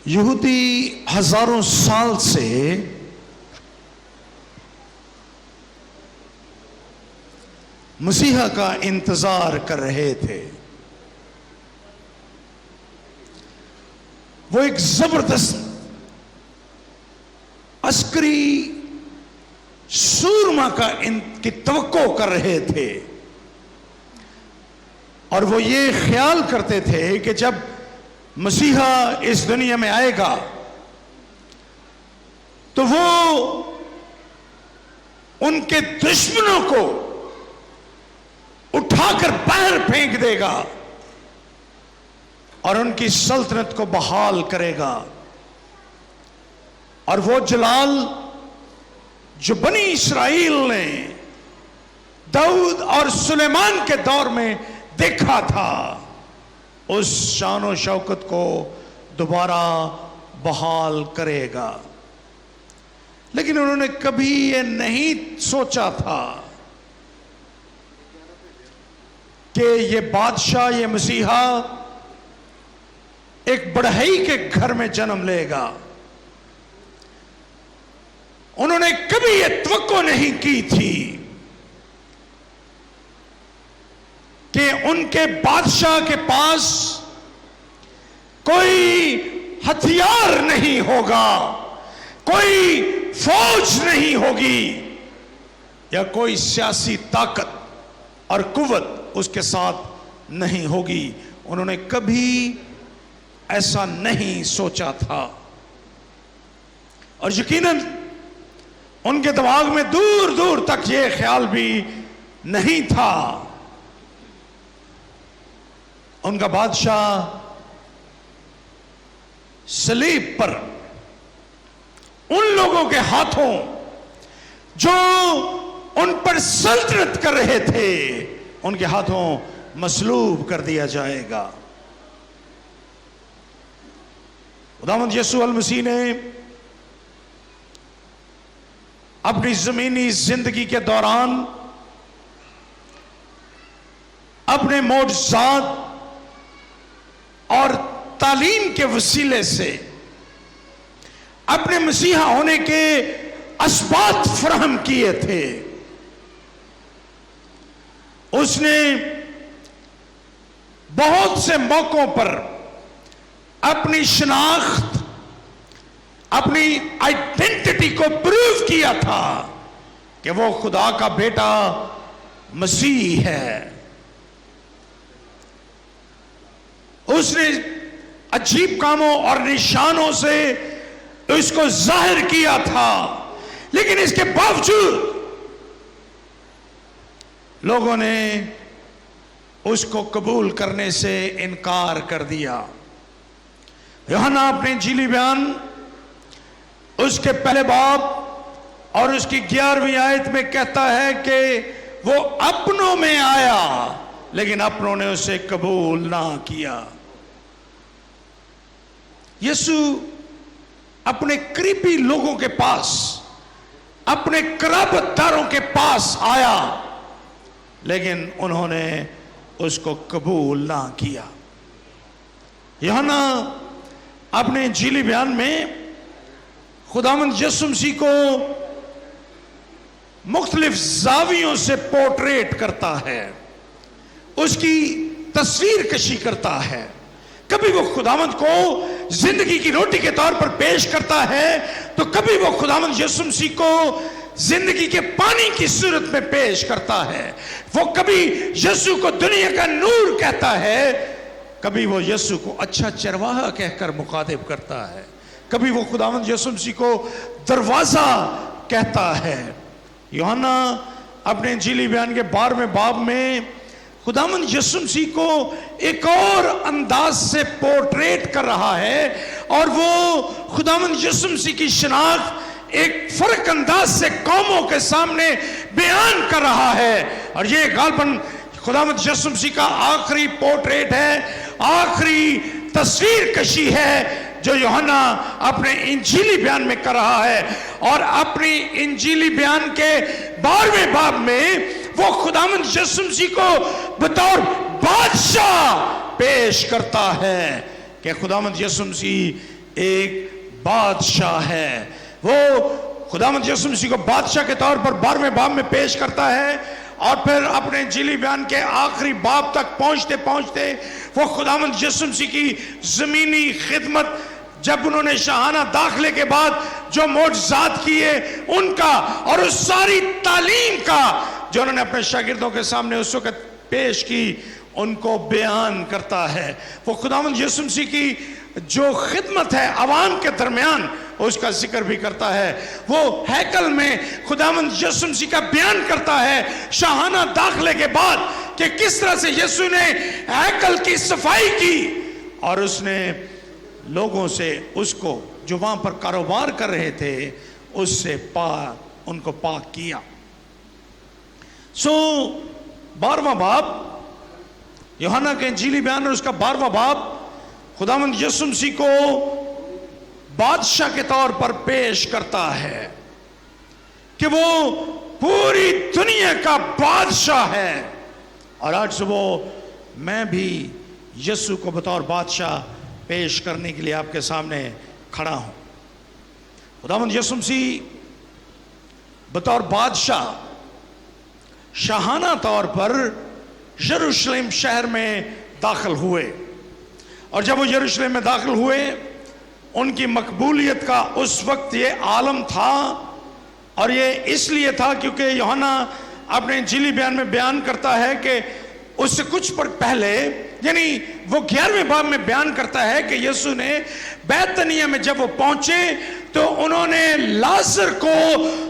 یہودی ہزاروں سال سے مسیحا کا انتظار کر رہے تھے. وہ ایک زبردست عسکری سورما کی توقع کر رہے تھے، اور وہ یہ خیال کرتے تھے کہ جب مسیحا اس دنیا میں آئے گا تو وہ ان کے دشمنوں کو اٹھا کر باہر پھینک دے گا اور ان کی سلطنت کو بحال کرے گا. اور وہ جلال جو بنی اسرائیل نے داؤد اور سلیمان کے دور میں دیکھا تھا، اس شان و شوکت کو دوبارہ بحال کرے گا. لیکن انہوں نے کبھی یہ نہیں سوچا تھا کہ یہ بادشاہ، یہ مسیحا ایک بڑھئی کے گھر میں جنم لے گا. انہوں نے کبھی یہ توقع نہیں کی تھی کہ ان کے بادشاہ کے پاس کوئی ہتھیار نہیں ہوگا، کوئی فوج نہیں ہوگی، یا کوئی سیاسی طاقت اور قوت اس کے ساتھ نہیں ہوگی. انہوں نے کبھی ایسا نہیں سوچا تھا، اور یقیناً ان کے دماغ میں دور دور تک یہ خیال بھی نہیں تھا. ان کا بادشاہ صلیب پر ان لوگوں کے ہاتھوں جو ان پر سلطنت کر رہے تھے، ان کے ہاتھوں مصلوب کر دیا جائے گا. خداوند یسوع المسیح نے اپنی زمینی زندگی کے دوران اپنے معجزات اور تعلیم کے وسیلے سے اپنے مسیحا ہونے کے اسبات فراہم کیے تھے. اس نے بہت سے موقعوں پر اپنی شناخت، اپنی آئیڈینٹی کو پروو کیا تھا کہ وہ خدا کا بیٹا مسیح ہے. اس نے عجیب کاموں اور نشانوں سے اس کو ظاہر کیا تھا، لیکن اس کے باوجود لوگوں نے اس کو قبول کرنے سے انکار کر دیا. یوحنا اپنے انجیلی بیان اس کے پہلے باب اور اس کی 11ویں آیت میں کہتا ہے کہ وہ اپنوں میں آیا لیکن اپنوں نے اسے قبول نہ کیا. یسوع اپنے قریبی لوگوں کے پاس، اپنے قرابت داروں کے پاس آیا، لیکن انہوں نے اس کو قبول نہ کیا. یوحنا اپنے انجیلی بیان میں خداوند یسوع مسیح کو مختلف زاویوں سے پورٹریٹ کرتا ہے، اس کی تصویر کشی کرتا ہے. کبھی وہ خداوند کو زندگی کی روٹی کے طور پر پیش کرتا ہے، تو کبھی وہ خداوند یسوع مسیح کو زندگی کے پانی کی صورت میں پیش کرتا ہے. وہ کبھی یسوع کو دنیا کا نور کہتا ہے، کبھی وہ یسوع کو اچھا چرواہا کہہ کر مخاطب کرتا ہے، کبھی وہ خداوند یسوع مسیح کو دروازہ کہتا ہے. یوحنا اپنے انجیلی بیان کے 12ویں باب میں خداوند یسوع مسیح کو ایک اور انداز سے پورٹریٹ کر رہا ہے، اور وہ خداوند یسوع مسیح کی شناخت ایک فرق انداز سے قوموں کے سامنے بیان کر رہا ہے. اور یہ غالباً خداوند یسوع مسیح کا آخری پورٹریٹ ہے، آخری تصویر کشی ہے جو یوحنا اپنے انجیلی بیان میں کر رہا ہے. اور اپنی انجیلی بیان کے 12ویں باب میں وہ خداوند یسوع مسیح کو بطور بادشاہ پیش کرتا ہے کہ خداوند یسوع مسیح ایک بادشاہ ہے۔ وہ خداوند یسوع مسیح کو بادشاہ کے طور پر 12ویں باب میں پیش کرتا ہے، اور پھر اپنے انجیلی بیان کے آخری باب تک پہنچتے پہنچتے وہ خداوند یسوع مسیح کی زمینی خدمت، جب انہوں نے شاہانہ داخلے کے بعد جو معجزات کیے ان کا، اور اس ساری تعلیم کا جو انہوں نے اپنے شاگردوں کے سامنے اس وقت پیش کی، ان کو بیان کرتا ہے۔ وہ خداوند یسوع مسیح کی جو خدمت ہے عوام کے درمیان، اس کا ذکر بھی کرتا ہے۔ وہ ہیکل میں خداوند یسوع مسیح کا بیان کرتا ہے شاہانہ داخلے کے بعد کہ کس طرح سے یسوع نے ہیکل کی صفائی کی، اور اس نے لوگوں سے اس کو جو وہاں پر کاروبار کر رہے تھے اس سے ان کو پاک کیا۔ 12واں باب یوحنا کے انجیلی بیان اور اس کا 12واں باب خداوند یسوع مسیح کو بادشاہ کے طور پر پیش کرتا ہے کہ وہ پوری دنیا کا بادشاہ ہے۔ اور آج صبح میں بھی یسوع کو بطور بادشاہ پیش کرنے کے لیے آپ کے سامنے کھڑا ہوں۔ خداوند یسوع مسیح بطور بادشاہ شاہانہ طور پر یروشلم شہر میں داخل ہوئے، اور جب وہ یروشلم میں داخل ہوئے ان کی مقبولیت کا اس وقت یہ عالم تھا، اور یہ اس لیے تھا کیونکہ یوحنا اپنے انجیلی بیان میں بیان کرتا ہے کہ اس سے کچھ پہلے، یعنی وہ 11ویں باب میں بیان کرتا ہے کہ یسوع نے بیتنیہ میں جب وہ پہنچے تو انہوں نے لازر کو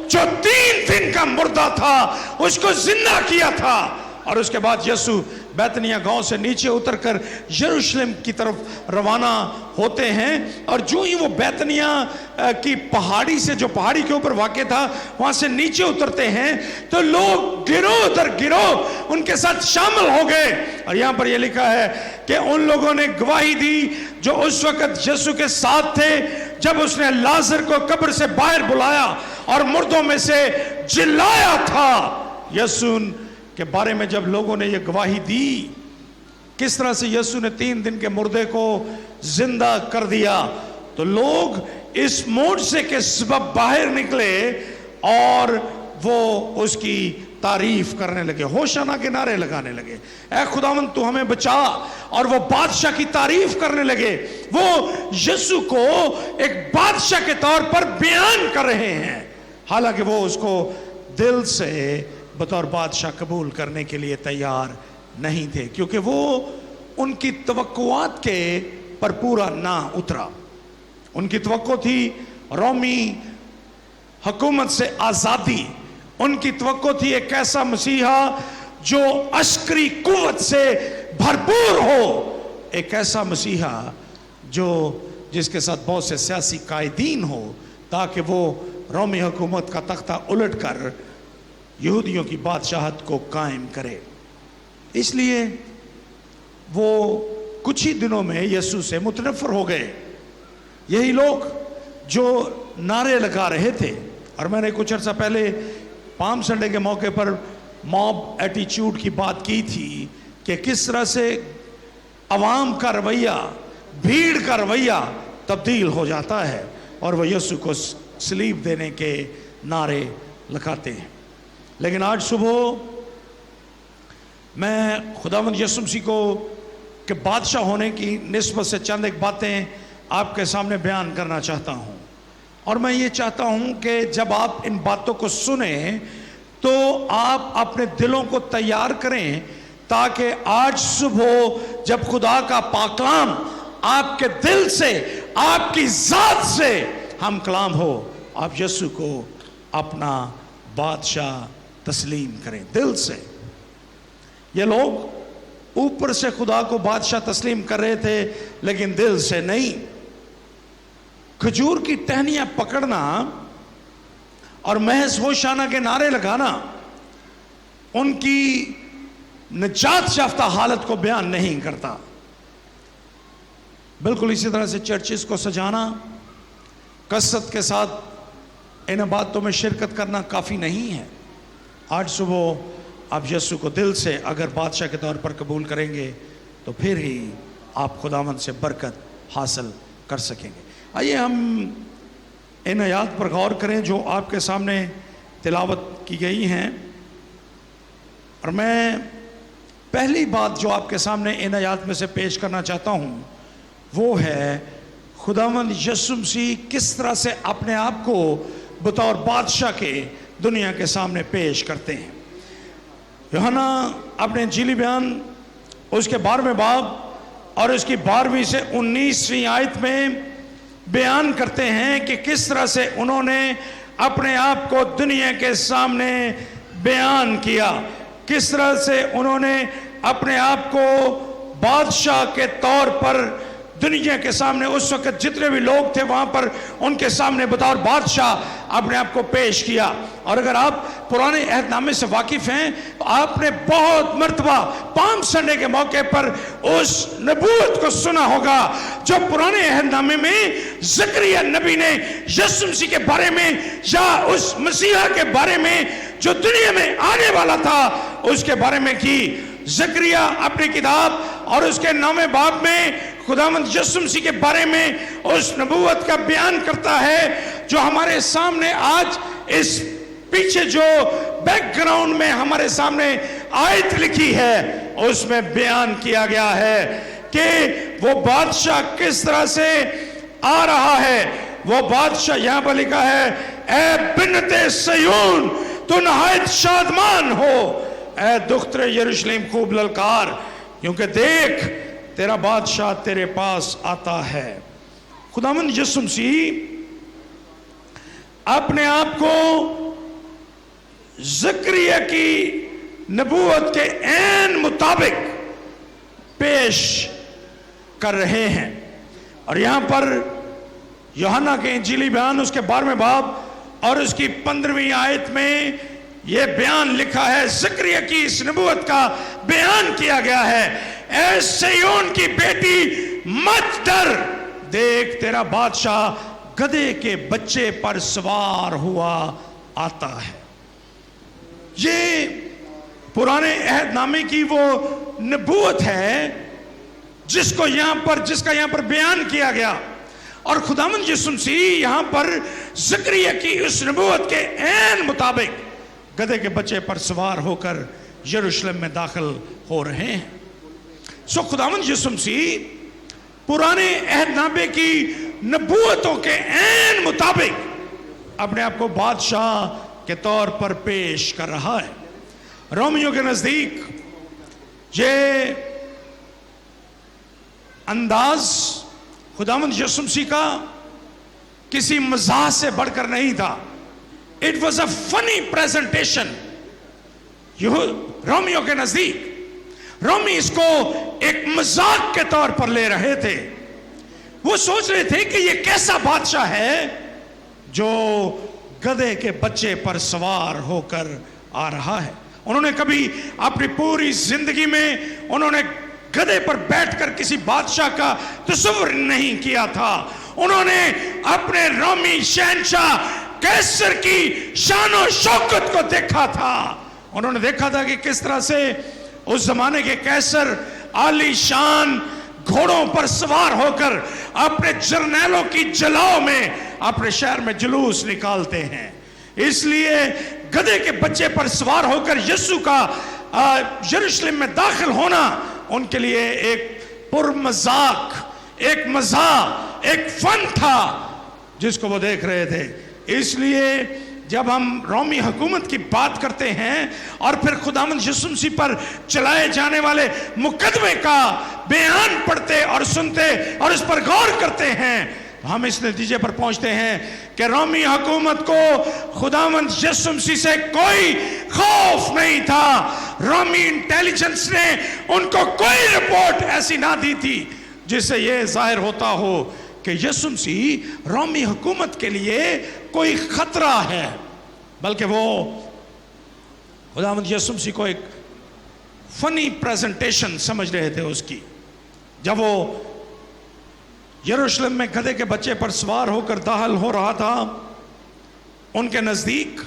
جو 3 دن کا مردہ تھا اس کو زندہ کیا تھا، اور اس کے بعد یسوع بیتنیہ گاؤں سے نیچے اتر کر یروشلم کی طرف روانہ ہوتے ہیں، اور جو ہی وہ بیتنیہ کی پہاڑی سے، جو پہاڑی کے اوپر واقع تھا، وہاں سے نیچے اترتے ہیں تو لوگ گروہ در گروہ ان کے ساتھ شامل ہو گئے۔ اور یہاں پر یہ لکھا ہے کہ ان لوگوں نے گواہی دی جو اس وقت یسوع کے ساتھ تھے جب اس نے لازر کو قبر سے باہر بلایا اور مردوں میں سے جلایا تھا۔ یسوع کے بارے میں جب لوگوں نے یہ گواہی دی کس طرح سے یسوع نے 3 دن کے مردے کو زندہ کر دیا، تو لوگ اس معجزے کے سبب باہر نکلے اور وہ اس کی تعریف کرنے لگے، ہوشانہ کے نعرے لگانے لگے، اے خداوند تو ہمیں بچا، اور وہ بادشاہ کی تعریف کرنے لگے۔ وہ یسوع کو ایک بادشاہ کے طور پر بیان کر رہے ہیں، حالانکہ وہ اس کو دل سے بطور بادشاہ قبول کرنے کے لیے تیار نہیں تھے، کیونکہ وہ ان کی توقعات کے پر پورا نہ اترا۔ ان کی توقع تھی رومی حکومت سے آزادی، ان کی توقع تھی ایک ایسا مسیحا جو عسکری قوت سے بھرپور ہو، ایک ایسا مسیحا جس کے ساتھ بہت سے سیاسی قائدین ہو، تاکہ وہ رومی حکومت کا تختہ الٹ کر یہودیوں کی بادشاہت کو قائم کرے۔ اس لیے وہ کچھ ہی دنوں میں یسوع سے متنفر ہو گئے۔ یہی لوگ جو نعرے لگا رہے تھے، اور میں نے کچھ عرصہ پہلے پام سنڈے کے موقع پر موب ایٹیچیوڈ کی بات کی تھی کہ کس طرح سے عوام کا رویہ، بھیڑ کا رویہ تبدیل ہو جاتا ہے اور وہ یسوع کو صلیب دینے کے نعرے لگاتے ہیں۔ لیکن آج صبح میں خداوند یسوع مسیح کو کہ بادشاہ ہونے کی نسبت سے چند ایک باتیں آپ کے سامنے بیان کرنا چاہتا ہوں، اور میں یہ چاہتا ہوں کہ جب آپ ان باتوں کو سنیں تو آپ اپنے دلوں کو تیار کریں، تاکہ آج صبح جب خدا کا پاک کلام آپ کے دل سے، آپ کی ذات سے ہم کلام ہو، آپ یسوع کو اپنا بادشاہ تسلیم کریں دل سے۔ یہ لوگ اوپر سے خدا کو بادشاہ تسلیم کر رہے تھے لیکن دل سے نہیں۔ کھجور کی ٹہنیاں پکڑنا اور محض ہوشانہ کے نعرے لگانا ان کی نجات یافتہ حالت کو بیان نہیں کرتا۔ بالکل اسی طرح سے چرچز کو سجانا، کثرت کے ساتھ ان باتوں میں شرکت کرنا کافی نہیں ہے۔ آج صبح آپ یسوع کو دل سے اگر بادشاہ کے طور پر قبول کریں گے تو پھر ہی آپ خداوند سے برکت حاصل کر سکیں گے۔ آئیے ہم ان آیات پر غور کریں جو آپ کے سامنے تلاوت کی گئی ہیں، اور میں پہلی بات جو آپ کے سامنے ان آیات میں سے پیش کرنا چاہتا ہوں وہ ہے خداوند یسوع مسیح کس طرح سے اپنے آپ کو بطور بادشاہ کے دنیا کے سامنے پیش کرتے ہیں۔ یوحنا اپنے انجیلی بیان اس کے 12ویں باب اور اس کی 12ویں سے 19ویں آیت میں بیان کرتے ہیں کہ کس طرح سے انہوں نے اپنے آپ کو دنیا کے سامنے بیان کیا، کس طرح سے انہوں نے اپنے آپ کو بادشاہ کے طور پر دنیا کے سامنے، اس وقت جتنے بھی لوگ تھے وہاں پر ان کے سامنے بطور بادشاہ اپنے آپ کو پیش کیا۔ اور اگر آپ پرانے عہد نامے سے واقف ہیں تو آپ نے بہت مرتبہ پام سنڈے کے موقع پر اس نبوت کو سنا ہوگا جو پرانے عہد نامے میں زکریا نبی نے یسوع مسیح کے بارے میں یا اس مسیحا کے بارے میں جو دنیا میں آنے والا تھا اس کے بارے میں کی۔ زکریا اپنی کتاب اور اس کے 9ویں باب میں خداوند یسوع مسیح کے بارے میں اس نبوت کا بیان کرتا ہے جو ہمارے سامنے آج اس پیچھے جو بیک گراؤنڈ میں ہمارے سامنے آیت لکھی ہے اس میں بیان کیا گیا ہے کہ وہ بادشاہ کس طرح سے آ رہا ہے۔ وہ بادشاہ یہاں پر لکھا ہے، اے بنت صیون تو نہایت شادمان ہو، اے دختر یروشلم خوب للکار، کیونکہ دیکھ تیرا بادشاہ تیرے پاس آتا ہے۔ خداوند یسوع مسیح اپنے آپ کو زکریا کی نبوت کے عین مطابق پیش کر رہے ہیں، اور یہاں پر یوحنا کے انجیلی بیان اس کے 12ویں باب اور اس کی 15ویں آیت میں یہ بیان لکھا ہے، زکریا کی اس نبوت کا بیان کیا گیا ہے، اے سیون کی بیٹی مت ڈر، دیکھ تیرا بادشاہ گدھے کے بچے پر سوار ہوا آتا ہے۔ یہ پرانے عہد نامے کی وہ نبوت ہے جس کا یہاں پر بیان کیا گیا، اور خداوند یسوع مسیح یہاں پر زکریا کی اس نبوت کے عین مطابق گدھے کے بچے پر سوار ہو کر یروشلم میں داخل ہو رہے ہیں۔ سو خداوند یسوع مسیح پرانے عہد نامے کی نبوتوں کے عین مطابق اپنے آپ کو بادشاہ کے طور پر پیش کر رہا ہے۔ رومیوں کے نزدیک یہ انداز خداوند یسوع مسیح کا کسی مزاح سے بڑھ کر نہیں تھا۔ It was a funny presentation۔ رومیوں کے نزدیک رومی اس کو ایک مذاق کے طور پر لے رہے تھے۔ وہ سوچ رہے تھے کہ یہ کیسا بادشاہ ہے جو گدھے کے بچے پر سوار ہو کر آ رہا ہے۔ انہوں نے کبھی اپنی پوری زندگی میں انہوں نے گدھے پر بیٹھ کر کسی بادشاہ کا تصور نہیں کیا تھا۔ انہوں نے اپنے رومی شہنشاہ کیسر کی شان و شوکت کو دیکھا تھا۔ انہوں نے دیکھا تھا کہ کس طرح سے اس زمانے کے کیسر عالی شان گھوڑوں پر سوار ہو کر اپنے جرنیلوں کی جلاؤ میں اپنے شہر میں جلوس نکالتے ہیں۔ اس لیے گدھے کے بچے پر سوار ہو کر یسوع کا یروشلم میں داخل ہونا ان کے لیے ایک پرمذاق، ایک مزاح، ایک فن تھا جس کو وہ دیکھ رہے تھے۔ اس لیے جب ہم رومی حکومت کی بات کرتے ہیں اور پھر خداوند یسوع مسیح پر چلائے جانے والے مقدمے کا بیان پڑھتے اور سنتے اور اس پر غور کرتے ہیں، ہم اس نتیجے پر پہنچتے ہیں کہ رومی حکومت کو خداوند یسوع مسیح سے کوئی خوف نہیں تھا۔ رومی انٹیلیجنس نے ان کو کوئی رپورٹ ایسی نہ دی تھی جس سے یہ ظاہر ہوتا ہو کہ یسوع مسیح رومی حکومت کے لیے کوئی خطرہ ہے، بلکہ وہ خداوند یسوع مسیح کو ایک فنی پریزنٹیشن سمجھ رہے تھے اس کی۔ جب وہ یروشلم میں گدھے کے بچے پر سوار ہو کر داخل ہو رہا تھا، ان کے نزدیک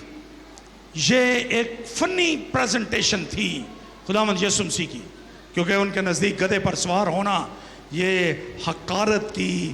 یہ ایک فنی پریزنٹیشن تھی خداوند یسوع مسیح کی، کیونکہ ان کے نزدیک گدھے پر سوار ہونا یہ حقارت کی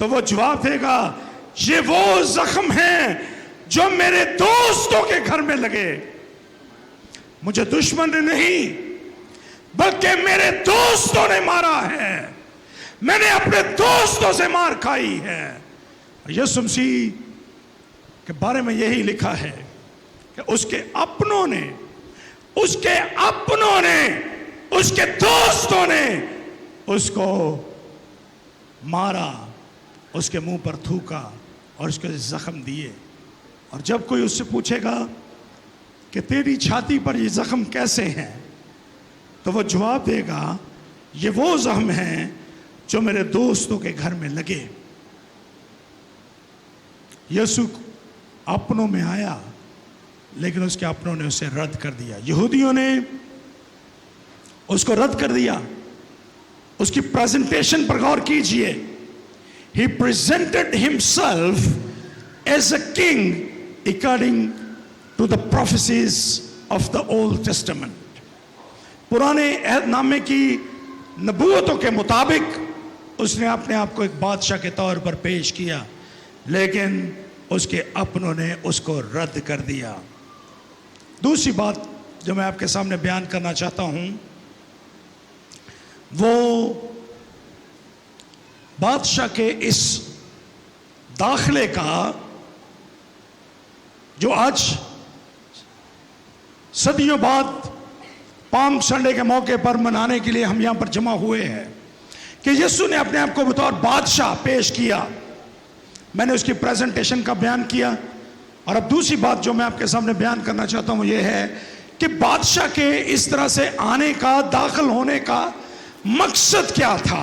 تو وہ جواب دے گا یہ وہ زخم ہیں جو میرے دوستوں کے گھر میں لگے. مجھے دشمن نے نہیں بلکہ میرے دوستوں نے مارا ہے. میں نے اپنے دوستوں سے مار کھائی ہے. یسوع مسیح کے بارے میں یہی لکھا ہے کہ اس کے اپنوں نے اس کے دوستوں نے اس کو مارا, اس کے منہ پر تھوکا اور اس کو زخم دیے. اور جب کوئی اس سے پوچھے گا کہ تیری چھاتی پر یہ زخم کیسے ہیں, تو وہ جواب دے گا یہ وہ زخم ہیں جو میرے دوستوں کے گھر میں لگے. یسوع اپنوں میں آیا لیکن اس کے اپنوں نے اسے رد کر دیا. یہودیوں نے اس کو رد کر دیا. اس کی پریزنٹیشن پر غور کیجئے. He presented himself as a king according to the prophecies of the Old Testament. پرانے عہد نامے کی نبوتوں کے مطابق اس نے اپنے آپ کو ایک بادشاہ کے طور پر پیش کیا, لیکن اس کے اپنوں نے اس کو رد کر دیا. دوسری بات جو میں آپ کے سامنے بیان کرنا چاہتا ہوں وہ بادشاہ کے اس داخلے کا جو آج صدیوں بعد پام سنڈے کے موقع پر منانے کے لیے ہم یہاں پر جمع ہوئے ہیں کہ یسوع نے اپنے آپ کو بطور بادشاہ پیش کیا. میں نے اس کی پریزنٹیشن کا بیان کیا. اور اب دوسری بات جو میں آپ کے سامنے بیان کرنا چاہتا ہوں یہ ہے کہ بادشاہ کے اس طرح سے آنے کا, داخل ہونے کا مقصد کیا تھا.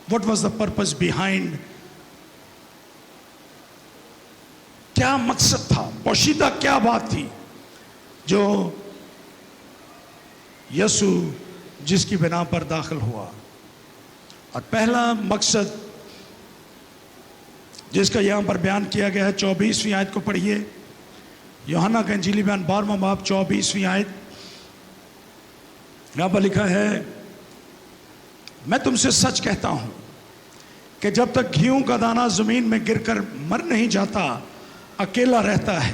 What was the purpose behind? کیا مقصد تھا, پوشیدہ کیا بات تھی جو یسوع جس کی بنا پر داخل ہوا. اور پہلا مقصد جس کا یہاں پر بیان کیا گیا ہے 24ویں آیت کو پڑھیے. یوحنا کا انجیلی بیان 12واں باب 24ویں آیت. یہاں پر لکھا ہے میں تم سے سچ کہتا ہوں کہ جب تک گھیوں کا دانہ زمین میں گر کر مر نہیں جاتا اکیلا رہتا ہے,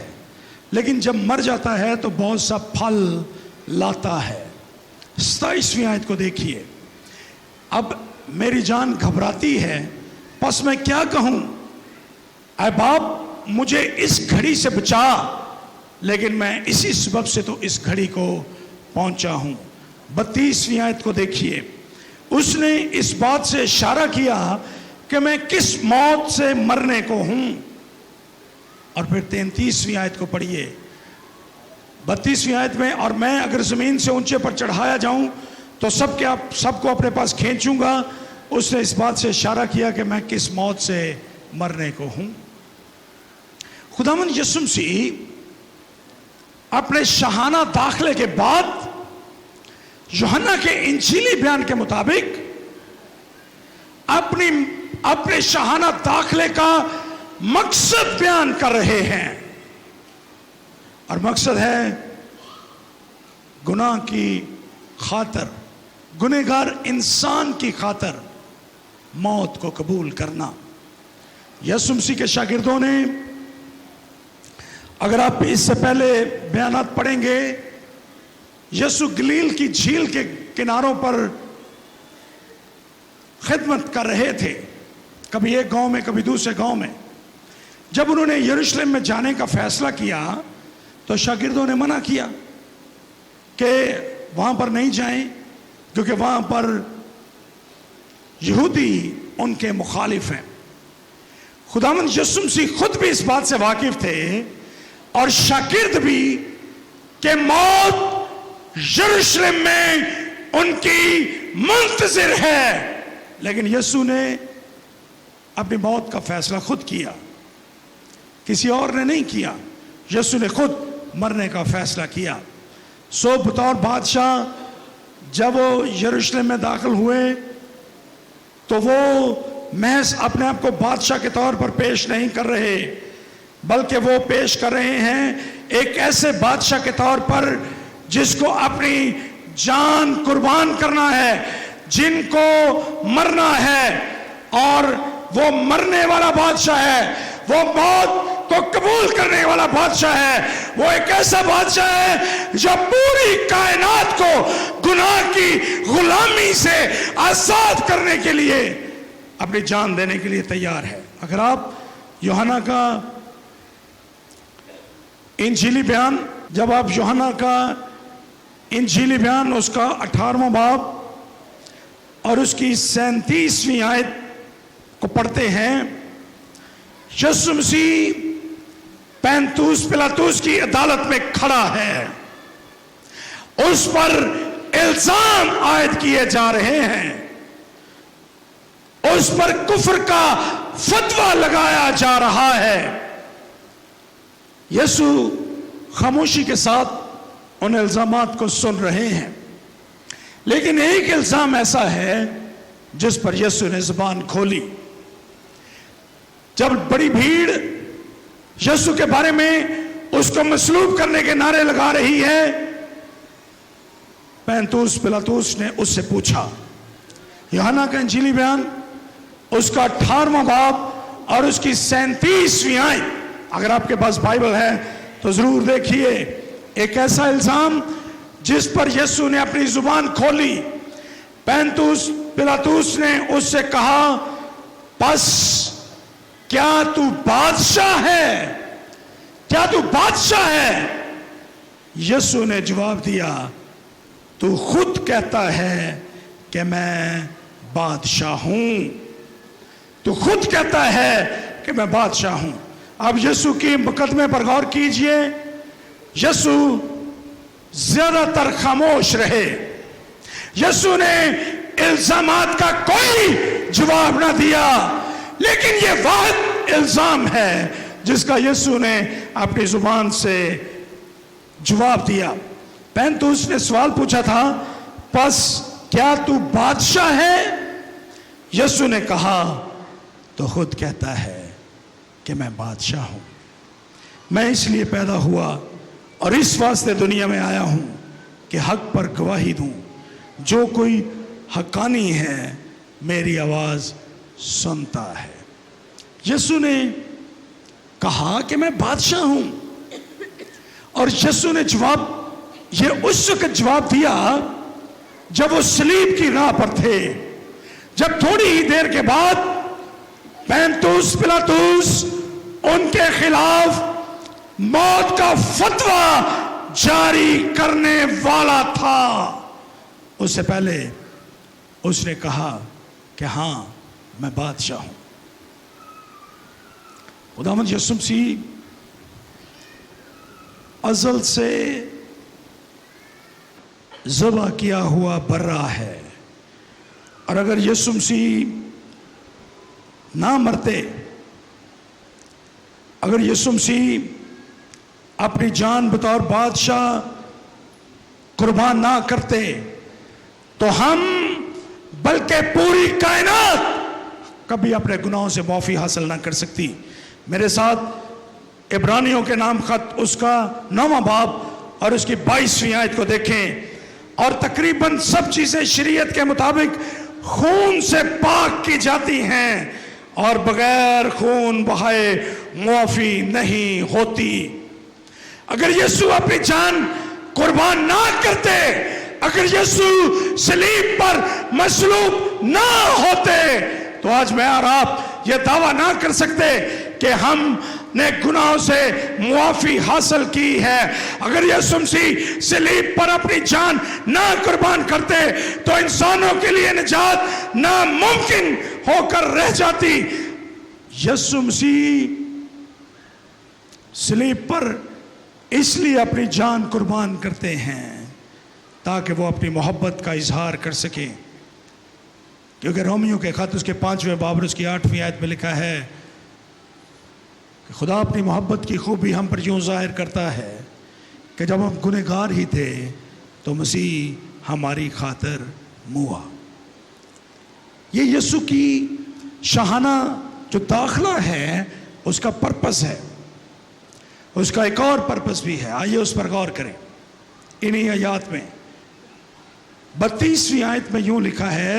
لیکن جب مر جاتا ہے تو بہت سا پھل لاتا ہے. 27ویں آیت کو دیکھیے. اب میری جان گھبراتی ہے, پس میں کیا کہوں؟ اے باپ مجھے اس گھڑی سے بچا, لیکن میں اسی سبب سے تو اس گھڑی کو پہنچا ہوں. 32ویں آیت کو دیکھیے. اس نے اس بات سے اشارہ کیا کہ میں کس موت سے مرنے کو ہوں. اور پھر 33ویں آیت کو پڑھیے. 32ویں آیت میں اور میں اگر زمین سے اونچے پر چڑھایا جاؤں تو سب کو اپنے پاس کھینچوں گا. اس نے اس بات سے اشارہ کیا کہ میں کس موت سے مرنے کو ہوں. خداوند یسوع مسیح اپنے شاہانہ داخلے کے بعد یوحنا کے انجیلی بیان کے مطابق اپنے شاہانہ داخلے کا مقصد بیان کر رہے ہیں. اور مقصد ہے گناہ کی خاطر, گنہگار انسان کی خاطر موت کو قبول کرنا. یسوع مسیح کے شاگردوں نے, اگر آپ اس سے پہلے بیانات پڑھیں گے, یسوع گلیل کی جھیل کے کناروں پر خدمت کر رہے تھے, کبھی ایک گاؤں میں کبھی دوسرے گاؤں میں. جب انہوں نے یروشلم میں جانے کا فیصلہ کیا تو شاگردوں نے منع کیا کہ وہاں پر نہیں جائیں, کیونکہ وہاں پر یہودی ان کے مخالف ہیں. خداوند یسوع مسیح خود بھی اس بات سے واقف تھے اور شاگرد بھی کہ موت یروشلم میں ان کی منتظر ہے. لیکن یسوع نے اپنی موت کا فیصلہ خود کیا, کسی اور نے نہیں کیا. یسوع نے خود مرنے کا فیصلہ کیا. سو بطور بادشاہ جب وہ یروشلم میں داخل ہوئے تو وہ محض اپنے آپ کو بادشاہ کے طور پر پیش نہیں کر رہے, بلکہ وہ پیش کر رہے ہیں ایک ایسے بادشاہ کے طور پر جس کو اپنی جان قربان کرنا ہے, جن کو مرنا ہے اور وہ مرنے والا بادشاہ ہے، وہ موت کو قبول کرنے والا بادشاہ ہے، وہ ایک ایسا بادشاہ ہے جو پوری کائنات کو گناہ کی غلامی سے آزاد کرنے کے لیے اپنی جان دینے کے لیے تیار ہے۔ اگر آپ یوحنا کا انجیلی بیان، جب آپ یوحنا کا انجیلی بیان اس کا 18واں باب اور اس کی 37ویں آیت کو پڑھتے ہیں، یسوع مسیح پینتوس پلاطس کی عدالت میں کھڑا ہے، اس پر الزام عائد کیے جا رہے ہیں، اس پر کفر کا فتویٰ لگایا جا رہا ہے۔ یسوع خاموشی کے ساتھ ان الزامات کو سن رہے ہیں، لیکن ایک الزام ایسا ہے جس پر یسوع نے زبان کھولی۔ جب بڑی بھیڑ یسوع کے بارے میں اس کو مصلوب کرنے کے نعرے لگا رہی ہے، پینتوس پلاطس نے اس سے پوچھا، یوحنا کا انجیلی بیان اس کا 18واں باب اور اس کی 37ویں آیت، اگر آپ کے پاس بائبل ہے تو ضرور دیکھیے، ایک ایسا الزام جس پر یسوع نے اپنی زبان کھولی۔ پینتوس پلاطس نے اس سے کہا، پس کیا تو بادشاہ ہے؟ کیا تو بادشاہ ہے؟ یسوع نے جواب دیا، تو خود کہتا ہے کہ میں بادشاہ ہوں، تو خود کہتا ہے کہ میں بادشاہ ہوں۔ اب یسوع کی مقدمے پر غور کیجئے، یسوع زیادہ تر خاموش رہے، یسوع نے الزامات کا کوئی جواب نہ دیا، لیکن یہ واحد الزام ہے جس کا یسوع نے اپنی زبان سے جواب دیا۔ پینتوس نے سوال پوچھا تھا، پس کیا تو بادشاہ ہے؟ یسوع نے کہا، تو خود کہتا ہے کہ میں بادشاہ ہوں، میں اس لیے پیدا ہوا اور اس واسطے دنیا میں آیا ہوں کہ حق پر گواہی دوں، جو کوئی حقانی ہے میری آواز سنتا ہے۔ یسوع نے کہا کہ میں بادشاہ ہوں، اور یسوع نے جواب یہ اس وقت جواب دیا جب وہ صلیب کی راہ پر تھے، جب تھوڑی ہی دیر کے بعد پینتوس پلاطس ان کے خلاف موت کا فتویٰ جاری کرنے والا تھا۔ اس سے پہلے اس نے کہا کہ ہاں میں بادشاہ ہوں۔ خداوند یسوع مسیح ازل سے ذبح کیا ہوا برہ ہے، اور اگر یسوع مسیح نہ مرتے، اگر یسوع مسیح اپنی جان بطور بادشاہ قربان نہ کرتے، تو ہم بلکہ پوری کائنات کبھی اپنے گناہوں سے معافی حاصل نہ کر سکتی۔ میرے ساتھ عبرانیوں کے نام خط اس کا 9واں باب اور اس کی 22ویں آیت کو دیکھیں، اور تقریباً سب چیزیں شریعت کے مطابق خون سے پاک کی جاتی ہیں، اور بغیر خون بہائے معافی نہیں ہوتی۔ اگر یسوع اپنی جان قربان نہ کرتے، اگر یسوع صلیب پر مصلوب نہ ہوتے، تو آج میں اور آپ یہ دعویٰ نہ کر سکتے کہ ہم نے گناہوں سے معافی حاصل کی ہے۔ اگر یسوع مسیح صلیب پر اپنی جان نہ قربان کرتے تو انسانوں کے لیے نجات ناممکن ہو کر رہ جاتی۔ یسوع مسیح صلیب پر اس لیے اپنی جان قربان کرتے ہیں تاکہ وہ اپنی محبت کا اظہار کر سکیں، کیونکہ رومیوں کے خط اس کے 5ویں باب اور اس کی 8ویں آیت میں لکھا ہے کہ خدا اپنی محبت کی خوبی ہم پر یوں ظاہر کرتا ہے کہ جب ہم گنہگار ہی تھے تو مسیح ہماری خاطر موا۔ یہ یسوع کی شاہانہ جو داخلہ ہے اس کا پرپس ہے، اس کا ایک اور پرپس بھی ہے، آئیے اس پر غور کریں۔ انہی آیات میں 32ویں آیت میں یوں لکھا ہے،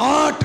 8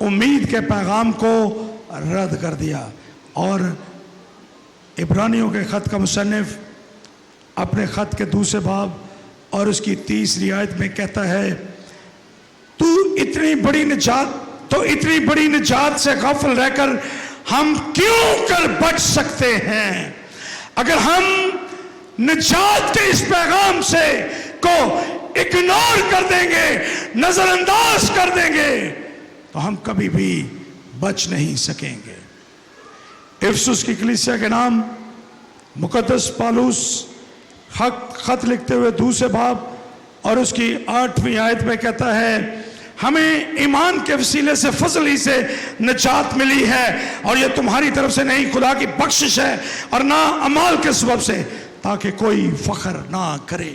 امید کے پیغام کو رد کر دیا۔ اور عبرانیوں کے خط کا مصنف اپنے خط کے دوسرے باب اور اس کی 30 آیت میں کہتا ہے، تو اتنی بڑی نجات سے غافل رہ کر ہم کیوں کر بچ سکتے ہیں؟ اگر ہم نجات کے اس پیغام سے کو اگنور کر دیں گے، نظر انداز کر دیں گے، تو ہم کبھی بھی بچ نہیں سکیں گے۔ افسس کی کلیسیا کے نام مقدس پالوس خط لکھتے ہوئے دوسرے باب اور اس کی 8ویں آیت میں کہتا ہے، ہمیں ایمان کے وسیلے سے فضل ہی سے نجات ملی ہے، اور یہ تمہاری طرف سے نہیں، خدا کی بخشش ہے، اور نہ اعمال کے سبب سے، تاکہ کوئی فخر نہ کرے۔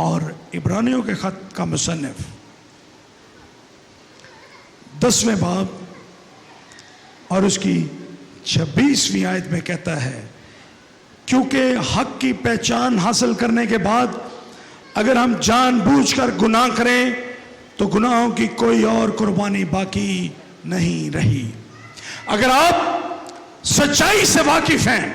اور عبرانیوں کے خط کا مصنف 10ویں باب اور اس کی 26ویں آیت میں کہتا ہے، کیونکہ حق کی پہچان حاصل کرنے کے بعد اگر ہم جان بوجھ کر گناہ کریں تو گناہوں کی کوئی اور قربانی باقی نہیں رہی۔ اگر آپ سچائی سے واقف ہیں،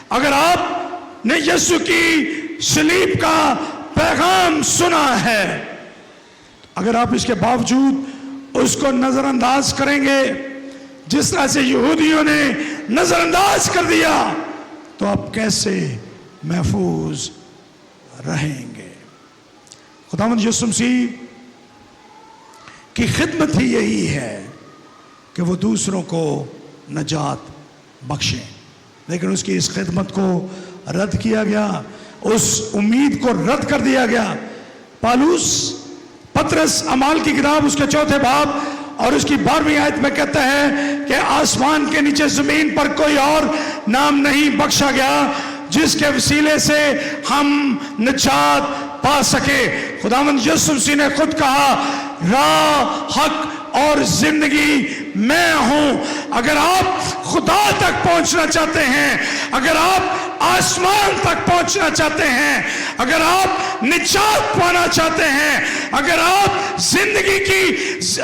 اگر آپ نے یسوع کی صلیب کا پیغام سنا ہے، اگر آپ اس کے باوجود اس کو نظر انداز کریں گے جس طرح سے یہودیوں نے نظر انداز کر دیا، تو آپ کیسے محفوظ رہیں گے؟ خداوند یسوع مسیح کی خدمت ہی یہی ہے کہ وہ دوسروں کو نجات بخشیں، لیکن اس کی اس خدمت کو رد کیا گیا، اس امید کو رد کر دیا گیا۔ پطرس اعمال کی کتاب اس کے 4 باب اور اس کی 12ویں آیت میں کہتا ہے کہ آسمان کے نیچے زمین پر کوئی اور نام نہیں بخشا گیا جس کے وسیلے سے ہم نجات پا سکے۔ خداوند یسوع مسیح نے خود کہا، راہ، حق اور زندگی میں ہوں۔ اگر آپ خدا تک پہنچنا چاہتے ہیں، اگر آپ آسمان تک پہنچنا چاہتے ہیں، اگر آپ نجات پانا چاہتے ہیں، اگر آپ زندگی کی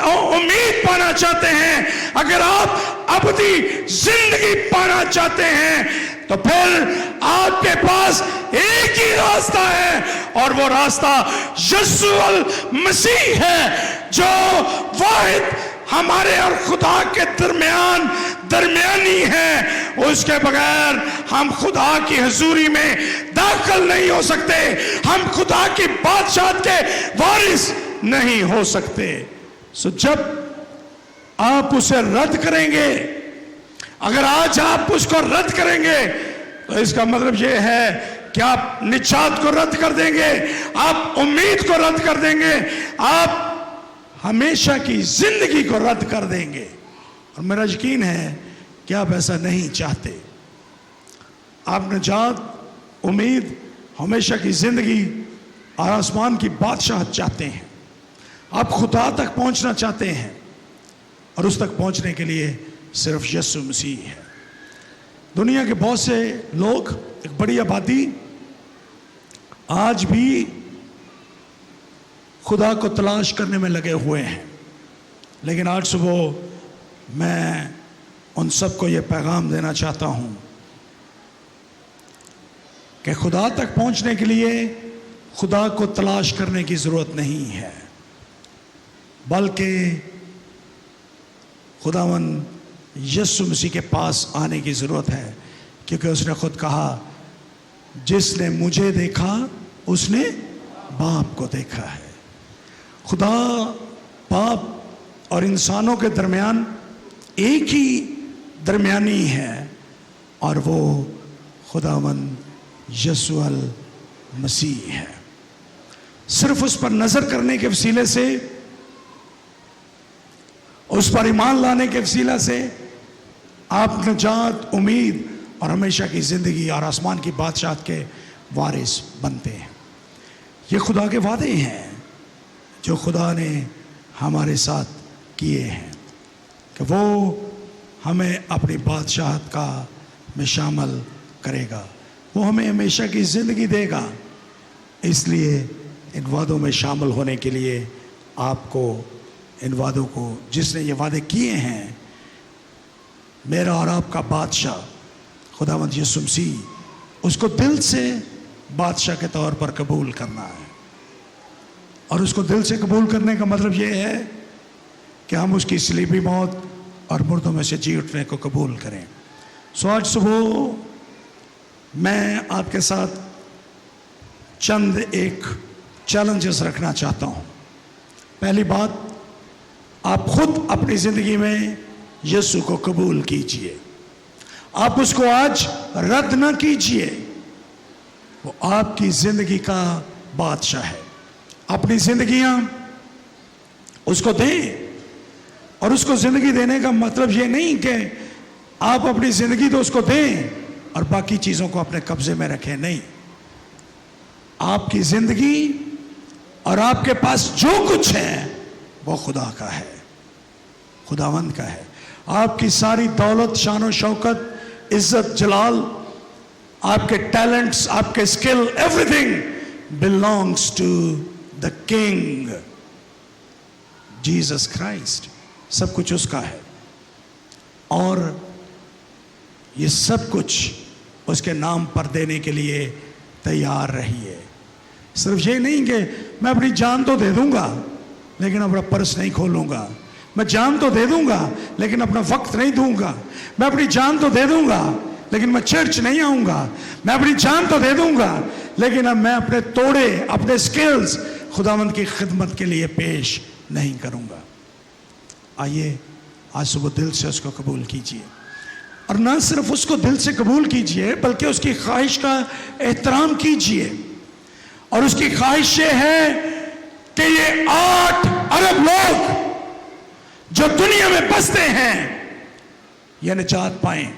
امید پانا چاہتے ہیں، اگر آپ ابدی زندگی پانا چاہتے ہیں، تو پھر آپ کے پاس ایک ہی راستہ ہے، اور وہ راستہ یسوع المسیح ہے، جو واحد ہمارے اور خدا کے درمیانی ہے۔ اس کے بغیر ہم خدا کی حضوری میں داخل نہیں ہو سکتے، ہم خدا کی بادشاہت کے وارث نہیں ہو سکتے۔ سو جب آپ اسے رد کریں گے، اگر آج آپ اس کو رد کریں گے، تو اس کا مطلب یہ ہے کہ آپ نجات کو رد کر دیں گے، آپ امید کو رد کر دیں گے، آپ ہمیشہ کی زندگی کو رد کر دیں گے۔ اور میرا یقین ہے کہ آپ ایسا نہیں چاہتے۔ آپ نجات، امید، ہمیشہ کی زندگی اور آسمان کی بادشاہت چاہتے ہیں۔ آپ خدا تک پہنچنا چاہتے ہیں، اور اس تک پہنچنے کے لیے صرف یسوع مسیح ہے۔ دنیا کے بہت سے لوگ، ایک بڑی آبادی آج بھی خدا کو تلاش کرنے میں لگے ہوئے ہیں، لیکن آج صبح میں ان سب کو یہ پیغام دینا چاہتا ہوں کہ خدا تک پہنچنے کے لیے خدا کو تلاش کرنے کی ضرورت نہیں ہے، بلکہ خداوند یسوع مسیح کے پاس آنے کی ضرورت ہے، کیونکہ اس نے خود کہا، جس نے مجھے دیکھا اس نے باپ کو دیکھا ہے۔ خدا باپ اور انسانوں کے درمیان ایک ہی درمیانی ہے، اور وہ خداوند یسوع المسیح ہے۔ صرف اس پر نظر کرنے کے وسیلے سے، اس پر ایمان لانے کے وسیلہ سے آپ نجات، امید اور ہمیشہ کی زندگی اور آسمان کی بادشاہت کے وارث بنتے ہیں۔ یہ خدا کے وعدے ہیں جو خدا نے ہمارے ساتھ کیے ہیں کہ وہ ہمیں اپنی بادشاہت کا میں شامل کرے گا، وہ ہمیں ہمیشہ کی زندگی دے گا۔ اس لیے ان وعدوں میں شامل ہونے کے لیے آپ کو ان وعدوں کو، جس نے یہ وعدے کیے ہیں، میرا اور آپ کا بادشاہ خداوند یسوع مسیح، اس کو دل سے بادشاہ کے طور پر قبول کرنا ہے۔ اور اس کو دل سے قبول کرنے کا مطلب یہ ہے کہ ہم اس کی صلیبی موت اور مردوں میں سے جی اٹھنے کو قبول کریں۔ سو آج صبح میں آپ کے ساتھ چند ایک چیلنجز رکھنا چاہتا ہوں۔ پہلی بات، آپ خود اپنی زندگی میں یسوع کو قبول کیجئے۔ آپ اس کو آج رد نہ کیجئے، وہ آپ کی زندگی کا بادشاہ ہے۔ اپنی زندگیاں اس کو دیں، اور اس کو زندگی دینے کا مطلب یہ نہیں کہ آپ اپنی زندگی تو اس کو دیں اور باقی چیزوں کو اپنے قبضے میں رکھیں، نہیں۔ آپ کی زندگی اور آپ کے پاس جو کچھ ہے وہ خدا کا ہے، خداوند کا ہے۔ آپ کی ساری دولت، شان و شوکت، عزت، جلال، آپ کے ٹیلنٹس، آپ کے skill, everything belongs to the King Jesus Christ۔ سب کچھ اس کا ہے، اور یہ سب کچھ اس کے نام پر دینے کے لیے تیار رہیے۔ صرف یہ نہیں کہ میں اپنی جان تو دے دوں گا لیکن اپنا پرس نہیں کھولوں گا، میں جان تو دے دوں گا لیکن اپنا وقت نہیں دوں گا، میں اپنی جان تو دے دوں گا لیکن میں چرچ نہیں آؤں گا، میں اپنی جان تو دے دوں گا لیکن اب میں اپنے توڑے، اپنے سکلز خداوند کی خدمت کے لیے پیش نہیں کروں گا۔ آئیے آج صبح دل سے اس کو قبول کیجئے، اور نہ صرف اس کو دل سے قبول کیجئے بلکہ اس کی خواہش کا احترام کیجئے۔ اور اس کی خواہش یہ ہے کہ یہ 8 ارب لوگ جو دنیا میں بستے ہیں یہ نجات پائیں،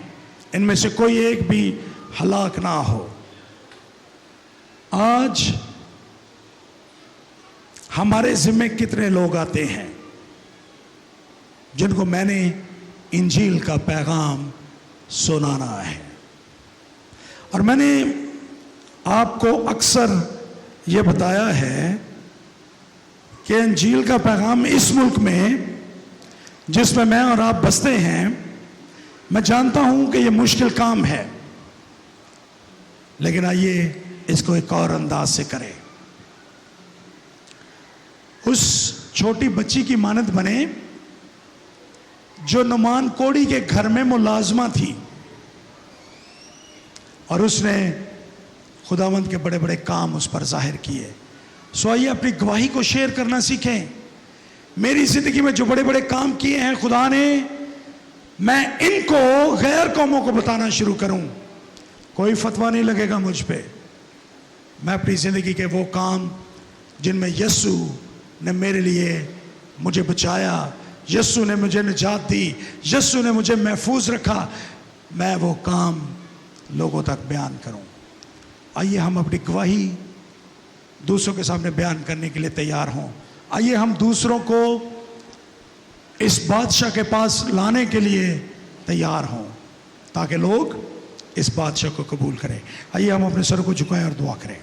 ان میں سے کوئی ایک بھی ہلاک نہ ہو۔ آج ہمارے ذمے کتنے لوگ آتے ہیں جن کو میں نے انجیل کا پیغام سنانا ہے، اور میں نے آپ کو اکثر یہ بتایا ہے کہ انجیل کا پیغام اس ملک میں جس میں میں اور آپ بستے ہیں، میں جانتا ہوں کہ یہ مشکل کام ہے، لیکن آئیے اس کو ایک اور انداز سے کریں۔ اس چھوٹی بچی کی مانند بنے جو نعمان کوڑی کے گھر میں ملازمہ تھی، اور اس نے خداوند کے بڑے بڑے کام اس پر ظاہر کیے۔ سو آئیے اپنی گواہی کو شیئر کرنا سیکھیں۔ میری زندگی میں جو بڑے بڑے کام کیے ہیں خدا نے، میں ان کو غیر قوموں کو بتانا شروع کروں، کوئی فتویٰ نہیں لگے گا مجھ پہ۔ میں اپنی زندگی کے وہ کام جن میں یسوع نے میرے لیے مجھے بچایا، یسوع نے مجھے نجات دی، یسوع نے مجھے محفوظ رکھا، میں وہ کام لوگوں تک بیان کروں۔ آئیے ہم اپنی گواہی دوسروں کے سامنے بیان کرنے کے لیے تیار ہوں۔ آئیے ہم دوسروں کو اس بادشاہ کے پاس لانے کے لیے تیار ہوں تاکہ لوگ اس بادشاہ کو قبول کریں۔ آئیے ہم اپنے سر کو جھکائیں اور دعا کریں۔